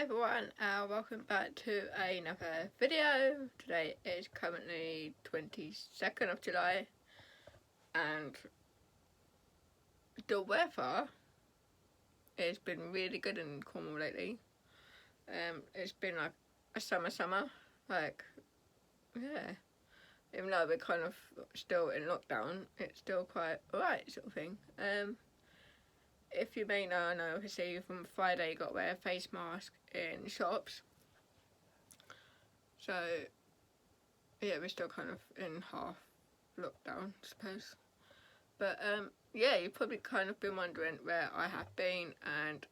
everyone, welcome back to another video. Today is currently 22nd of July and the weather has been really good in Cornwall lately. It's been like a summer, like, yeah. Even though we're kind of still in lockdown, it's still quite alright sort of thing. If you may know, I know obviously from Friday you got to wear a face mask in shops. So, yeah, we're still kind of in half lockdown, I suppose. But, yeah, you've probably kind of been wondering where I have been, and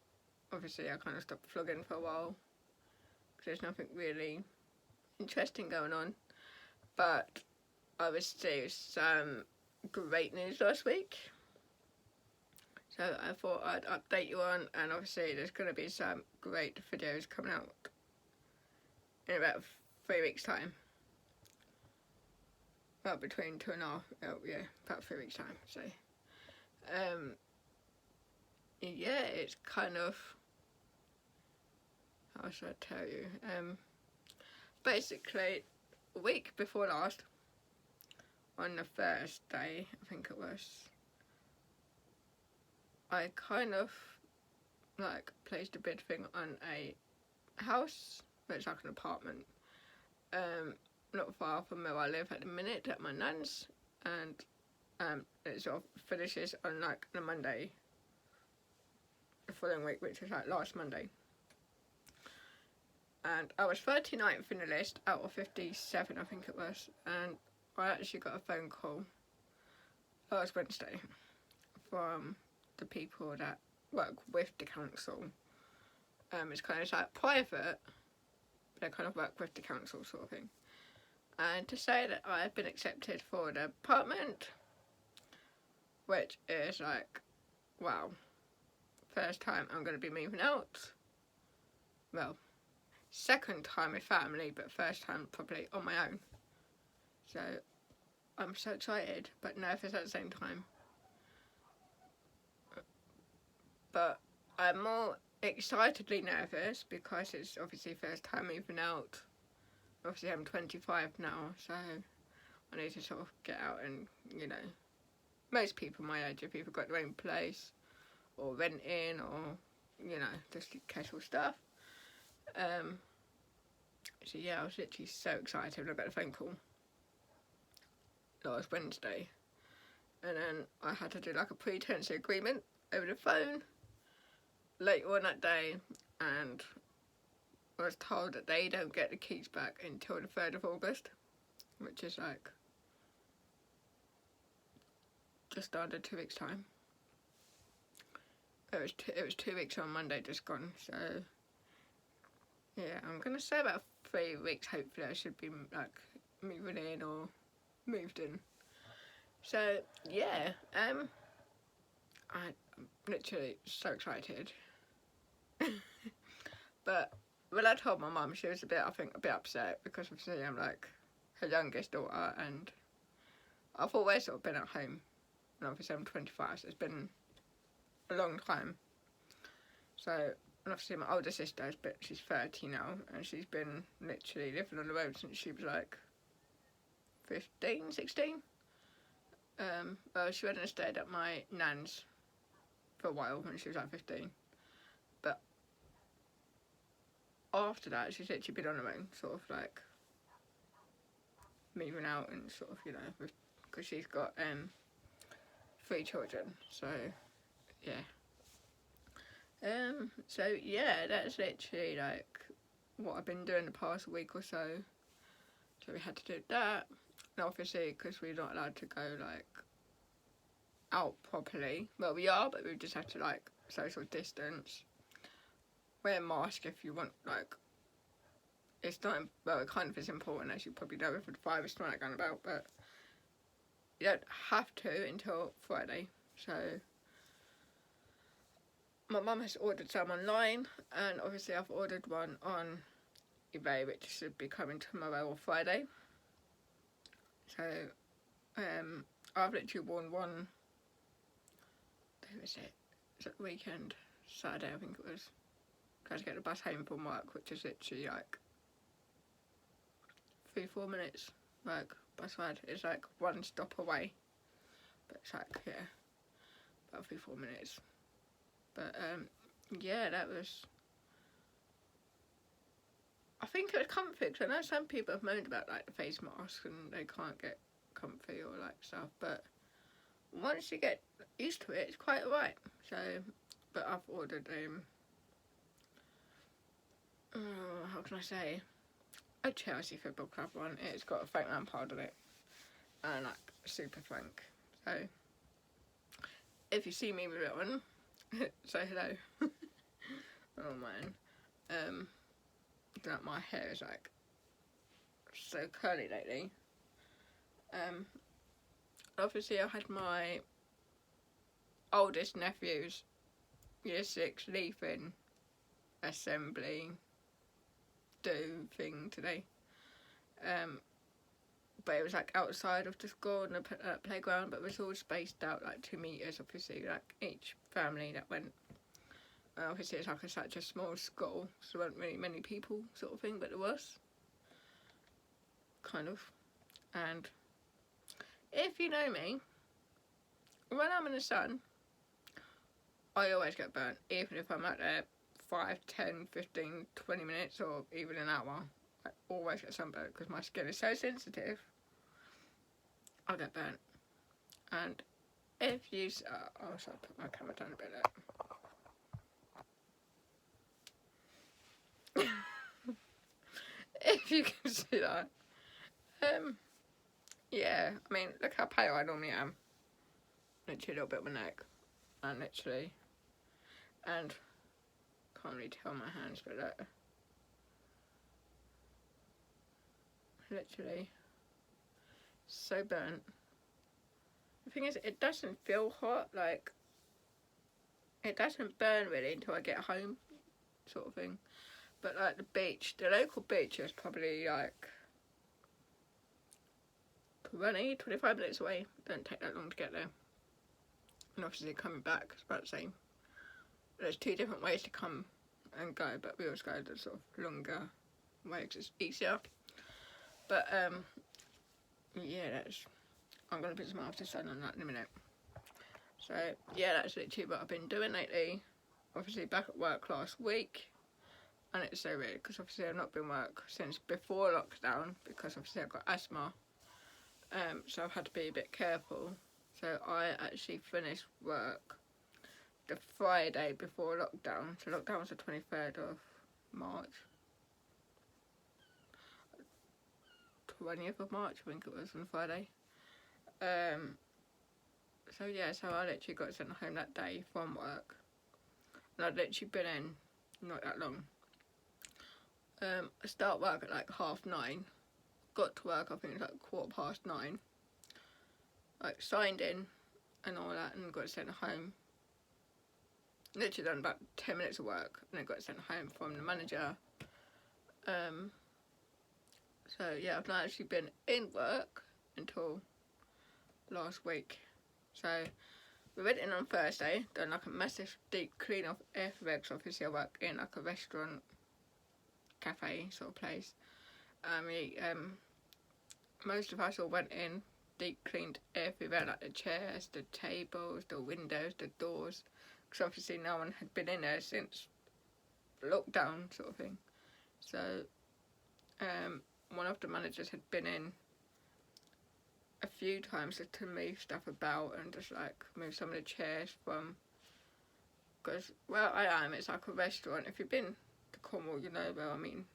obviously I kind of stopped vlogging for a while because there's nothing really interesting going on. But I received some great news last week. So I thought I'd update you on, and obviously there's going to be some great videos coming out in about 3 weeks' time. Well, between 2.5, yeah, about 3 weeks' time, so. Yeah, it's kind of, how should I tell you? Basically, a week before last, on the Thursday, I think it was, I kind of, like, placed a bid thing on a house, but it's like an apartment, not far from where I live at the minute, at my nan's, and it sort of finishes on like the Monday, the following week, which is like last Monday. And I was 39th in the list out of 57, I think it was, and I actually got a phone call last Wednesday from the people that work with the council. It's kind of like private, but they kind of work with the council sort of thing. And to say that I've been accepted for the apartment, which is like, wow, first time I'm going to be moving out. Well, second time with family, but first time probably on my own. So I'm so excited, but nervous at the same time. But I'm more excitedly nervous because it's obviously first time moving out. Obviously I'm 25 now, so I need to sort of get out and, you know, most people my age, if people got their own place or renting or, you know, just casual stuff. So yeah, I was literally so excited when I got a phone call last Wednesday, and then I had to do like a pre-tenancy agreement over the phone later on that day, and I was told that they don't get the keys back until the 3rd of August, which is like just under 2 weeks time. It was 2 weeks on Monday just gone, so yeah, I'm gonna say about 3 weeks. Hopefully I should be like moving in or moved in. So yeah, I'm literally so excited. But when I told my mum, she was a bit upset because obviously I'm like her youngest daughter, and I've always sort of been at home, and obviously I'm 25, so it's been a long time. So, and obviously my older sister, but she's 30 now, and she's been literally living on the road since she was like 15, 16. Well, she went and stayed at my nan's for a while when she was like 15. But after that, she's literally been on her own, sort of like moving out and sort of, you know, because she's got 3 children. So, yeah. So yeah, that's literally like what I've been doing the past week or so. So we had to do that. And obviously, because we're not allowed to go like out properly. Well, we are, but we just have to like social distance. Wear a mask if you want, like, it's not, well, it kind of is important, as you probably know, with the virus not going about, but you don't have to until Friday. So my mum has ordered some online, and obviously I've ordered one on eBay, which should be coming tomorrow or Friday. So I've literally worn one. Who was it? Was it the weekend? Saturday, I think it was. I had to get the bus home from work, which is literally like 3-4 minutes. Like, bus ride is like one stop away. But it's like, yeah, about 3-4 minutes. But, yeah, that was... I think it was comfy, because I know some people have moaned about, like, the face mask and they can't get comfy or, like, stuff. But once you get used to it, it's quite alright. So, but I've ordered, how can I say, a Chelsea Football Club one. It's got a Frank Lampard on it, and like super Frank. So if you see me with it on, say hello. Oh man, that my hair is like so curly lately. Obviously I had my oldest nephew's year 6 leaving assembly do thing today, but it was like outside of the school in the playground, but it was all spaced out like 2 meters, obviously, like each family that went. Obviously it's like such a small school, so there weren't really many people sort of thing, but there was kind of. And if you know me, when I'm in the sun I always get burnt, even if I'm out there 5, 10, 15, 20 minutes or even an hour. I always get sunburnt because my skin is so sensitive. I get burnt. And if you... I'll put my camera down a bit there. If you can see that. Yeah, I mean, look how pale I normally am. Literally a little bit on my neck. And literally... And... Can't really tell my hands, but look. Literally so burnt. The thing is, it doesn't feel hot, like it doesn't burn really until I get home, sort of thing. But like the local beach is probably like 20-25 minutes away. Don't take that long to get there. And obviously coming back, it's about the same. There's 2 different ways to come and go, but we always go the sort of longer way because it's easier. But yeah, I'm gonna put some after sun on that in a minute. So yeah, that's literally what I've been doing lately. Obviously back at work last week, and it's so weird because obviously I've not been work since before lockdown because obviously I've got asthma. So I've had to be a bit careful. So I actually finished work the Friday before lockdown. So lockdown was the 23rd of March. 20th of March, I think it was, on Friday. So yeah, so I literally got sent home that day from work. And I'd literally been in not that long. I start work at like 9:30. Got to work, I think it was like 9:15. Like signed in and all that and got sent home. Literally done about 10 minutes of work and then got sent home from the manager. So yeah, I've not actually been in work until last week. So we went in on Thursday, done like a massive deep clean off everywhere because obviously I work in like a restaurant, cafe sort of place. Most of us all went in, deep cleaned everywhere, like the chairs, the tables, the windows, the doors, because obviously no one had been in there since lockdown sort of thing. So one of the managers had been in a few times just to move stuff about and just like move some of the chairs from, because where I am it's like a restaurant. If you've been to Cornwall you know where I mean,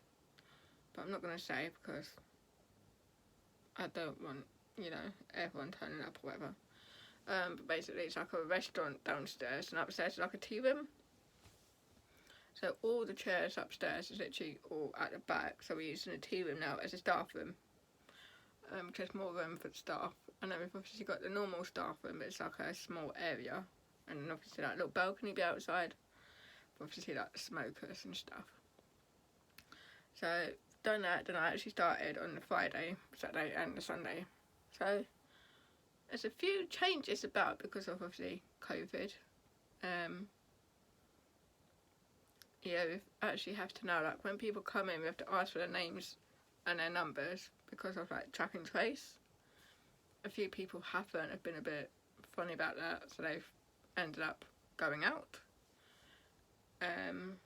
but I'm not going to say because I don't want, you know, everyone turning up or whatever. But basically it's like a restaurant downstairs and upstairs is like a tea room. So all the chairs upstairs is literally all at the back, so we're using the tea room now as a staff room. Because there's more room for the staff. And then we've obviously got the normal staff room, but it's like a small area. And then obviously like a little balcony be outside. Obviously like the smokers and stuff. So done that, then I actually started on the Friday, Saturday and the Sunday. So there's a few changes about because of obviously COVID. yeah, we actually have to know, like, when people come in, we have to ask for their names and their numbers because of, like, track and trace. A few people have been a bit funny about that, so they've ended up going out. And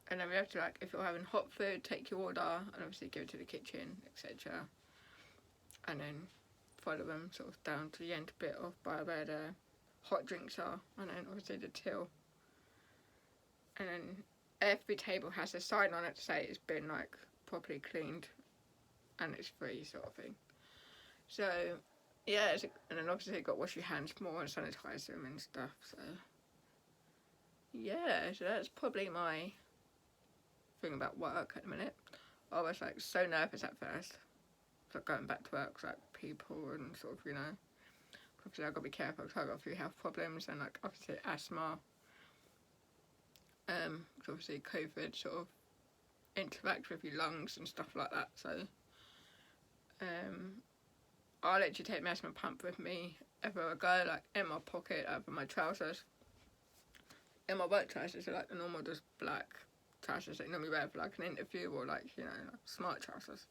then we have to, like, if you're having hot food, take your order and obviously give it to the kitchen, etc. And then follow them sort of down to the end bit of by where the hot drinks are, and then obviously the till. And then every table has a sign on it to say it's been, like, properly cleaned and it's free, sort of thing. So yeah, and then obviously you've got to wash your hands more and sanitize them and stuff. So yeah, so that's probably my thing about work at the minute. I was, like, so nervous at first, like, going back to work, like, people and sort of, you know, obviously I've got to be careful because I've got a few health problems and, like, obviously asthma. Obviously COVID sort of interacts with your lungs and stuff like that. So I literally take my asthma pump with me everywhere I go, like, in my pocket, over my trousers. In my work trousers, they're like the normal, just black trousers that you normally wear for, like, an interview or, like, you know, like smart trousers.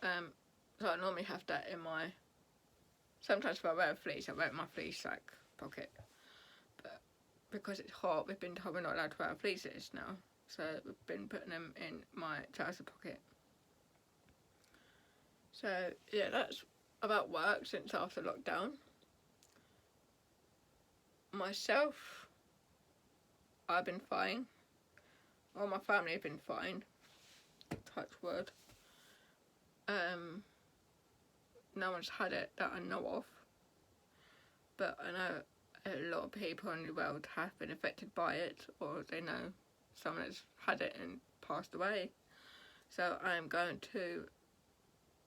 So I normally have that in my, sometimes if I wear a fleece, I wear it in my fleece, like, pocket. But because it's hot, we've been told we're not allowed to wear fleeces now. So we've been putting them in my trouser pocket. So yeah, that's about work since after lockdown. Myself, I've been fine. All my family have been fine. Touch wood. No one's had it that I know of. But I know a lot of people in the world have been affected by it, or they know someone has had it and passed away. So I'm going to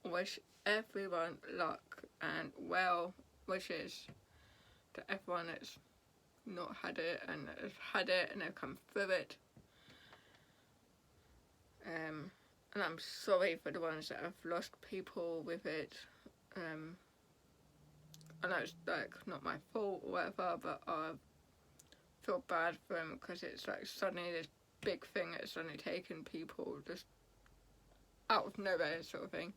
wish everyone luck and well wishes to everyone that's not had it and has had it and they've come through it. And I'm sorry for the ones that have lost people with it. I know it's, like, not my fault or whatever, but I feel bad for them because it's, like, suddenly this big thing that's suddenly taken people just out of nowhere, sort of thing.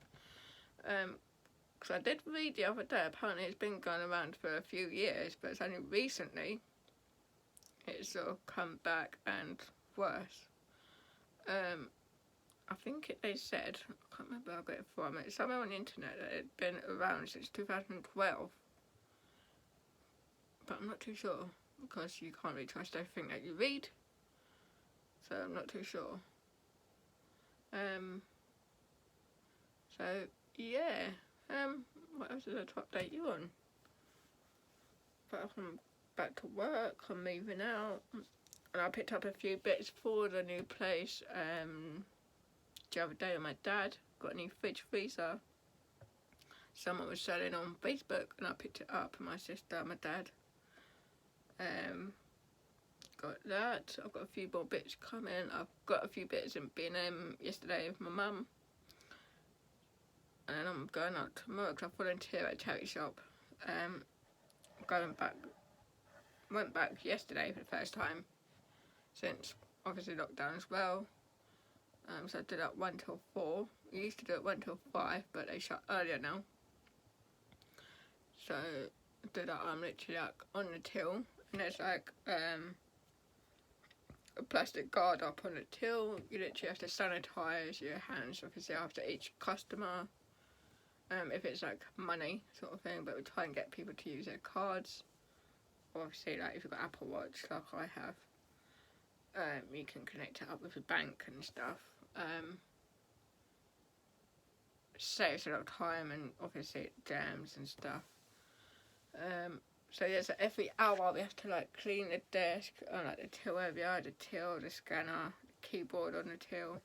Because I did read the other day, apparently it's been going around for a few years, but it's only recently it's sort of come back and worse. I think they said, I can't remember where I got it from, it's somewhere on the internet that it had been around since 2012. But I'm not too sure, because you can't really trust everything that you read. So I'm not too sure. So yeah. What else is there to update you on? But I'm back to work, I'm moving out. And I picked up a few bits for the new place the other day with my dad. Got a new fridge freezer. Someone was selling on Facebook and I picked it up, my sister, my dad. Got that. I've got a few more bits coming. I've got a few bits in B&M yesterday with my mum. And I'm going out tomorrow because I volunteer at a charity shop. Went back yesterday for the first time since obviously lockdown as well. So I did that 1 till 4. We used to do it 1 till 5, but they shut earlier now. So I did that. I'm literally, like, on the till, and there's, like, a plastic guard up on the till. You literally have to sanitize your hands obviously after each customer. If it's, like, money sort of thing, but we try and get people to use their cards. Obviously, like, if you've got Apple Watch like I have, you can connect it up with your bank and stuff. Saves a lot of time and obviously it jams and stuff. So yeah, so every hour we have to, like, clean the desk, like the till area, the till, the scanner, the keyboard on the till,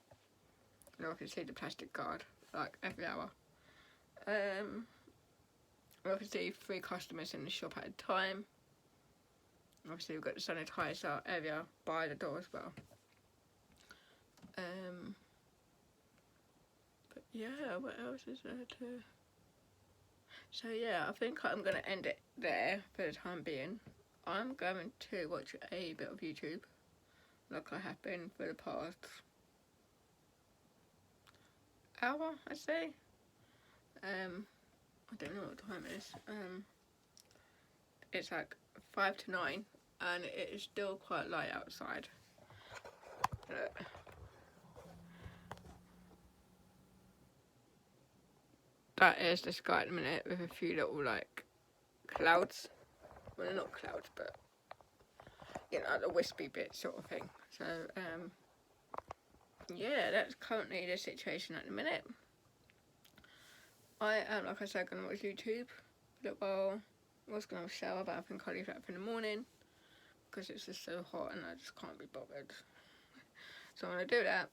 and obviously the plastic guard, like, every hour. Obviously 3 customers in the shop at a time. Obviously we've got the sanitizer area by the door as well. But yeah, what else is there to... So yeah, I think I'm going to end it there for the time being. I'm going to watch a bit of YouTube. like I have been for the past hour, I'd say. I don't know what time it is. It's like 5 to 9 and it is still quite light outside. Look. That is the sky at the minute with a few little like clouds. Well, they're not clouds, but you know, the wispy bit sort of thing. So, yeah, that's currently the situation at the minute. I am, like I said, going to watch YouTube for a little while. I was going to shower, but I think I'll leave that for in the morning because it's just so hot and I just can't be bothered. So I'm going to do that.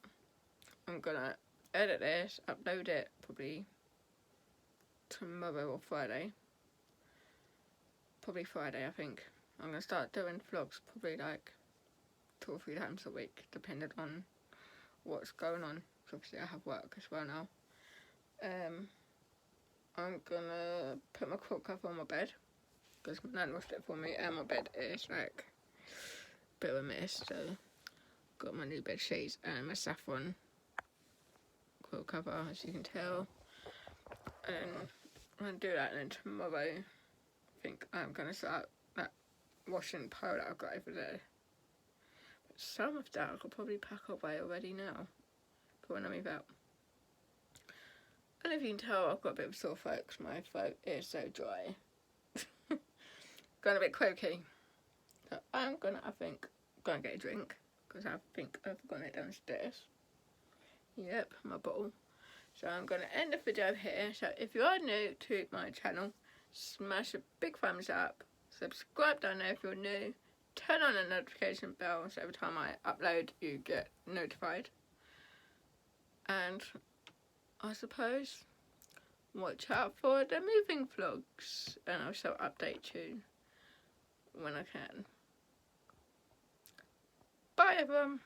I'm going to edit this, upload it probably tomorrow or Friday. Probably Friday, I think. I'm going to start doing vlogs probably like 2 or 3 times a week, depending on what's going on. Because obviously I have work as well now. I'm going to put my quilt cover on my bed. Because my nan washed it for me and my bed is like a bit of a mess. So got my new bed sheets and my saffron quilt cover, as you can tell. And I'm going to do that, and then tomorrow I think I'm going to start that washing pile that I've got over there. But some of that I could probably pack away already now for when I move out. And if you can tell, I've got a bit of a sore throat because my throat is so dry. Going a bit croaky. So I'm going to, I think, go and get a drink because I think I've forgotten it downstairs. Yep, my bottle. So I'm going to end the video here. So if you are new to my channel, smash a big thumbs up. Subscribe down there if you're new. Turn on the notification bell so every time I upload you get notified. And I suppose watch out for the moving vlogs and I shall update you when I can. Bye everyone.